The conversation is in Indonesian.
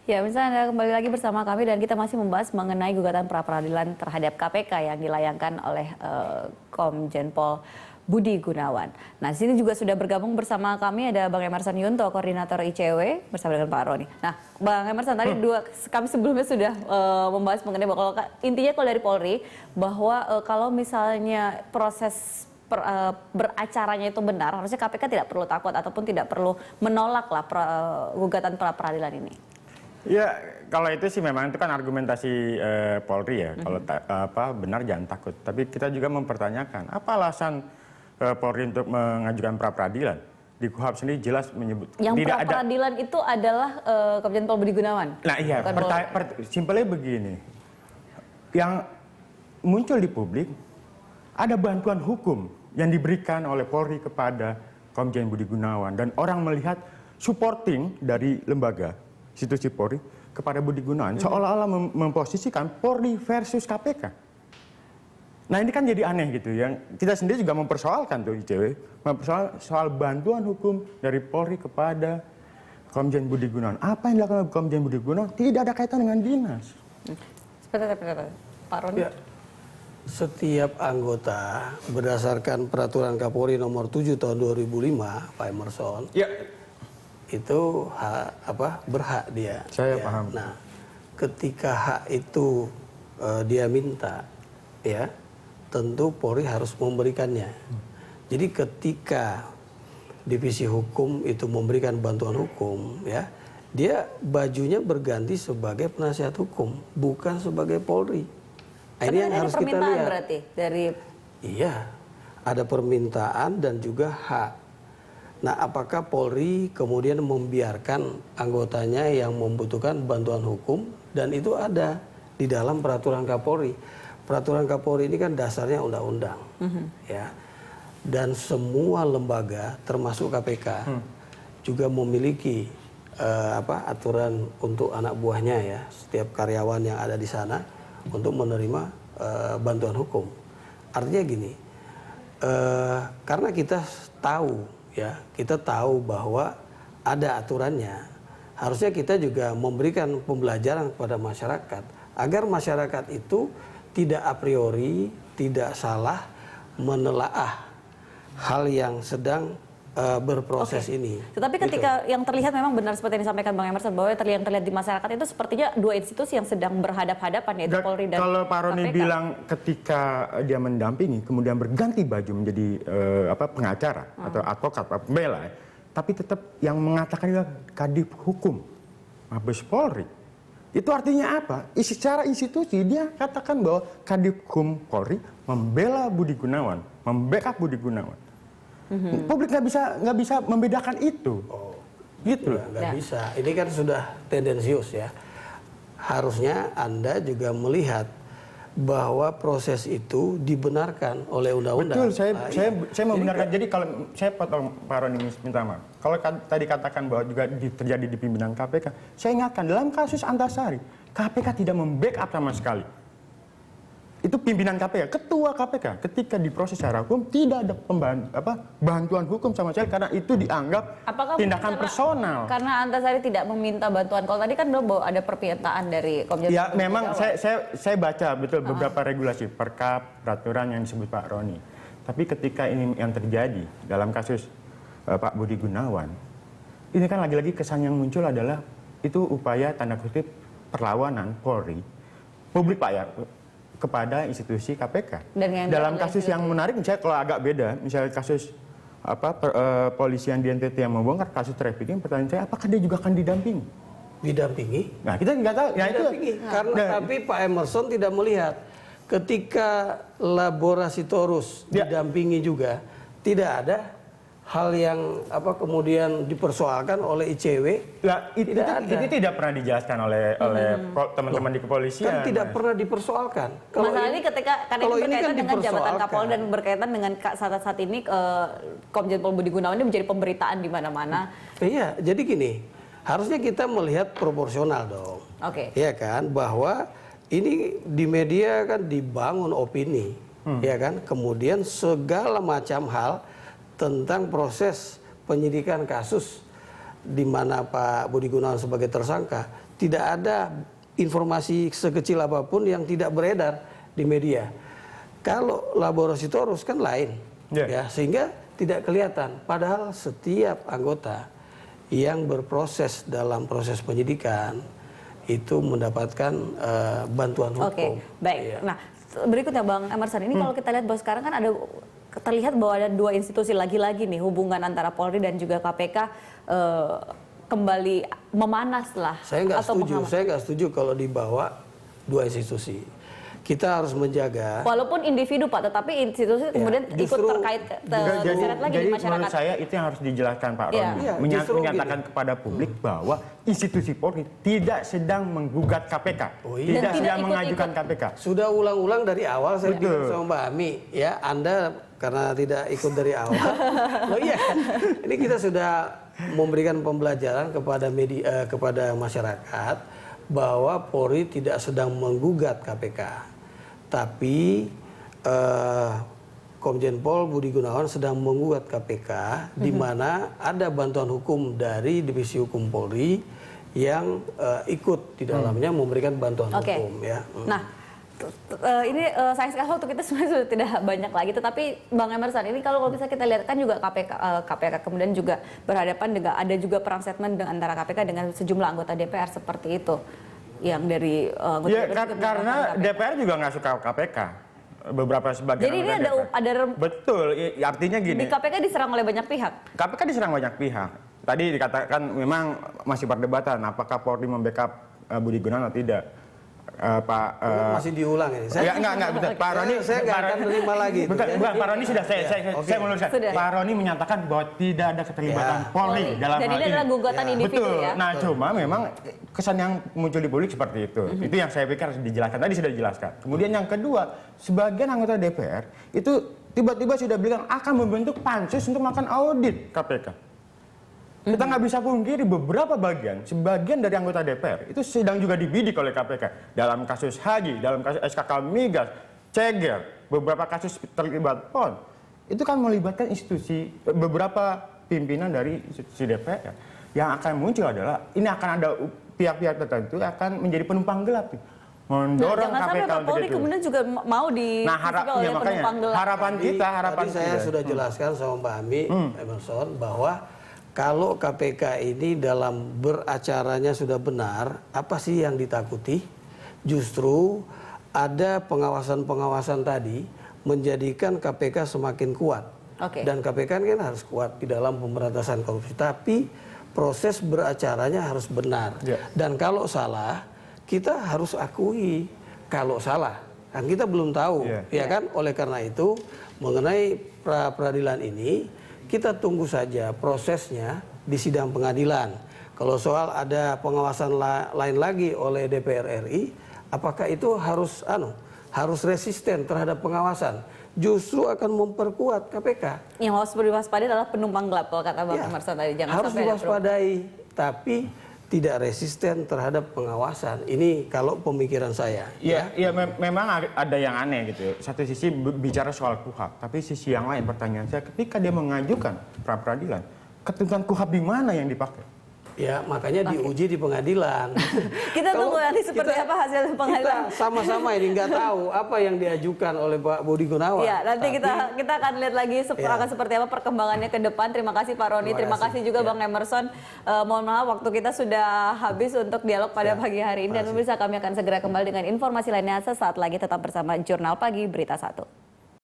Ya, misalnya Anda kembali lagi bersama kami dan kita masih membahas mengenai gugatan pra-peradilan terhadap KPK yang dilayangkan oleh Komjen Pol Budi Gunawan. Nah, di sini juga sudah bergabung bersama kami ada Bang Emerson Yunto, koordinator ICW bersama dengan Pak Roni. Nah, Bang Emerson tadi kami sebelumnya sudah membahas mengenai bahwa intinya kalau dari Polri bahwa kalau misalnya proses beracaranya itu benar, harusnya KPK tidak perlu takut ataupun tidak perlu menolak lah gugatan pra-peradilan ini. Ya, kalau itu sih memang itu kan argumentasi Polri ya. Kalau benar jangan takut. Tapi kita juga mempertanyakan apa alasan Polri untuk mengajukan pra-peradilan. Di KUHP sendiri jelas menyebut yang pra-peradilan itu adalah Komjen Pol Budi Gunawan. Nah iya, simpelnya begini. Yang muncul di publik ada bantuan hukum yang diberikan oleh Polri kepada Komjen Budi Gunawan dan orang melihat supporting dari lembaga institusi Polri kepada Budi Gunawan seolah-olah memposisikan Polri versus KPK. Nah ini kan jadi aneh gitu. Yang kita sendiri juga mempersoalkan tuh ICW, mempersoalkan soal bantuan hukum dari Polri kepada Komjen Budi Gunawan. Apa yang dilakukan Komjen Budi Gunawan tidak ada kaitan dengan dinas. Seperti Pak Roni. Ya. Setiap anggota berdasarkan peraturan Kapolri nomor 7 tahun 2005, Pak Emerson. Ya. Itu berhak dia. Saya ya. paham. Nah, ketika hak itu dia minta, ya, tentu Polri harus memberikannya. Jadi ketika divisi hukum itu memberikan bantuan hukum, ya, dia bajunya berganti sebagai penasihat hukum, bukan sebagai Polri. Nah, ini yang harus kita lihat. Berarti dari iya, ada permintaan dan juga hak. Nah, apakah Polri kemudian membiarkan anggotanya yang membutuhkan bantuan hukum dan itu ada di dalam peraturan Kapolri. Peraturan Kapolri ini kan dasarnya undang-undang, ya. Dan semua lembaga termasuk KPK juga memiliki aturan untuk anak buahnya ya, setiap karyawan yang ada di sana untuk menerima bantuan hukum. Artinya gini, karena kita tahu ya, kita tahu bahwa ada aturannya. Harusnya kita juga memberikan pembelajaran kepada masyarakat agar masyarakat itu tidak a priori, tidak salah menelaah hal yang sedang berproses ini. Tetapi ketika yang terlihat memang benar seperti yang disampaikan Bang Emerson bahwa yang terlihat di masyarakat itu sepertinya dua institusi yang sedang berhadap-hadapan yaitu Polri dan kalau Pak Roni KPK. bilang ketika dia mendampingi kemudian berganti baju menjadi pengacara atau advokat pembela, tapi tetap yang mengatakan juga Kadif Hukum Mabes Polri. Itu artinya apa? Secara institusi dia katakan bahwa Kadif Hukum Polri membela Budi Gunawan, membackup Budi Gunawan. Publik nggak bisa membedakan itu. Gitu. Nggak bisa. Ini kan sudah tendensius ya. Harusnya Anda juga melihat bahwa proses itu dibenarkan oleh undang-undang. Betul, saya membenarkan. Jadi kalau saya potong Pak Roni minta maaf. Kalau tadi katakan bahwa juga terjadi di pimpinan KPK, saya ingatkan dalam kasus Antasari, KPK tidak membackup sama sekali. Itu pimpinan KPK, ketua KPK, ketika diproses secara hukum tidak ada bantuan hukum sama sekali karena itu dianggap tindakan personal. Karena Antasari tidak meminta bantuan. Kalau tadi kan belum bahwa ada permintaan dari Komjen. Ya memang saya baca betul beberapa regulasi, perkap, peraturan yang disebut Pak Roni. Tapi ketika ini yang terjadi dalam kasus Pak Budi Gunawan, ini kan lagi-lagi kesan yang muncul adalah itu upaya tanda kutip perlawanan Polri, publik Pak ya, kepada institusi KPK. Dalam kasus yang menarik, misalnya kalau agak beda, misalnya kasus polisian di NTT yang membongkar kasus trafficking, pertanyaan saya, apakah dia juga akan didampingi? Didampingi? Nah, kita nggak tahu. Didampingi. Tapi Pak Emerson tidak melihat ketika Laborasitorus didampingi juga, tidak ada hal yang kemudian dipersoalkan oleh ICW. Itu tidak pernah dijelaskan oleh teman-teman di kepolisian. Kan tidak pernah dipersoalkan. Masalah ini karena ini berkaitan dengan jabatan Kapolri dan berkaitan dengan saat ini Komjen Pol Budi Gunawan ini menjadi pemberitaan di mana-mana. Iya, jadi gini, harusnya kita melihat proporsional dong. Oke. Iya kan, bahwa ini di media kan dibangun opini, ya kan, kemudian segala macam hal tentang proses penyidikan kasus di mana Pak Budi Gunawan sebagai tersangka, tidak ada informasi sekecil apapun yang tidak beredar di media. Kalau laboratorius kan lain, ya, sehingga tidak kelihatan. Padahal setiap anggota yang berproses dalam proses penyidikan itu mendapatkan bantuan hukum. Oke, baik. Ya. Nah, berikutnya Bang Emerson, ini kalau kita lihat bahwa sekarang kan terlihat bahwa ada dua institusi lagi-lagi nih, hubungan antara Polri dan juga KPK kembali memanas lah. Saya nggak setuju kalau dibawa dua institusi. Kita harus menjaga. Walaupun individu Pak, tetapi institusi kemudian ikut terkait terseret lagi di masyarakat. Menurut saya itu yang harus dijelaskan Pak Roni. Menyatakan kepada publik bahwa institusi Polri tidak sedang menggugat KPK, tidak sedang mengajukan KPK. Sudah ulang-ulang dari awal saya bilang sama Mbak Ami, ya Anda karena tidak ikut dari awal. Oh iya, ini kita sudah memberikan pembelajaran kepada media, kepada masyarakat bahwa Polri tidak sedang menggugat KPK. Tapi Komjen Pol Budi Gunawan sedang menggugat KPK di mana ada bantuan hukum dari Divisi Hukum Polri yang ikut di dalamnya memberikan bantuan hukum ya. Nah, ini sayang sekali waktu kita sebenarnya sudah tidak banyak lagi, tetapi Bang Emerson ini kalau bisa kita lihat kan juga KPK kemudian juga berhadapan dengan ada juga perang statement antara KPK dengan sejumlah anggota DPR seperti itu. Yang dari karena DPR juga nggak suka KPK, beberapa sebagian. Jadi ini ada betul, artinya gini. Di KPK diserang oleh banyak pihak. KPK diserang banyak pihak. Tadi dikatakan memang masih perdebatan apakah Polri membackup Budi Gunawan atau tidak. Pak masih diulang ini. Enggak betul. Pak Roni saya nggak akan terima lagi. Bukan, Pak Roni sudah saya meluruskan. Pak Roni menyatakan bahwa tidak ada keterlibatan Polri dalam hal ini. Jadi ini adalah gugatan individu betul. Ya. Nah, cuma memang kesan yang muncul di publik seperti itu. Itu yang saya pikir harus dijelaskan. Tadi sudah dijelaskan. Kemudian yang kedua, sebagian anggota DPR itu tiba-tiba sudah bilang akan membentuk pansus untuk melakukan audit KPK. Kita nggak bisa pungkiri beberapa sebagian dari anggota DPR itu sedang juga dibidik oleh KPK dalam kasus Haji, dalam kasus SKK Migas, Ceger, beberapa kasus terlibat PON. Itu kan melibatkan institusi beberapa pimpinan dari institusi DPR. Yang akan muncul adalah ini akan ada pihak-pihak tertentu akan menjadi penumpang gelap. Mendorong KPK untuk itu. Kemudian juga mau oleh penumpang gelap. Harapan tadi saya sudah jelaskan sama Mbak Ami Emerson bahwa kalau KPK ini dalam beracaranya sudah benar, apa sih yang ditakuti? Justru ada pengawasan-pengawasan tadi menjadikan KPK semakin kuat. Dan KPK kan harus kuat di dalam pemberantasan korupsi. Tapi proses beracaranya harus benar. Dan kalau salah, kita harus akui kalau salah. Kan kita belum tahu, ya kan? Oleh karena itu, mengenai pra-peradilan ini, kita tunggu saja prosesnya di sidang pengadilan. Kalau soal ada pengawasan lain lagi oleh DPR RI, apakah itu harus resisten terhadap pengawasan? Justru akan memperkuat KPK. Yang harus diwaspadai adalah penumpang gelap, kalau kata Bang Emerson tadi. Jangan harus diwaspadai, tapi tidak resisten terhadap pengawasan. Ini kalau pemikiran saya. Memang ada yang aneh gitu. Satu sisi bicara soal KUHAP, tapi sisi yang lain pertanyaan saya ketika dia mengajukan pra peradilan, ketentuan KUHAP di mana yang dipakai? Ya, makanya diuji di pengadilan. Kita tunggu nanti seperti apa hasil pengadilan. Kita sama-sama ini nggak tahu apa yang diajukan oleh Pak Budi Gunawan. Ya, nanti kita akan lihat lagi akan seperti apa perkembangannya ke depan. Terima kasih Pak Roni, terima kasih juga Bang Emerson. Mohon maaf waktu kita sudah habis untuk dialog pada pagi hari ini. Dan pemirsa, kami akan segera kembali dengan informasi lainnya sesaat lagi. Tetap bersama Jurnal Pagi Berita 1.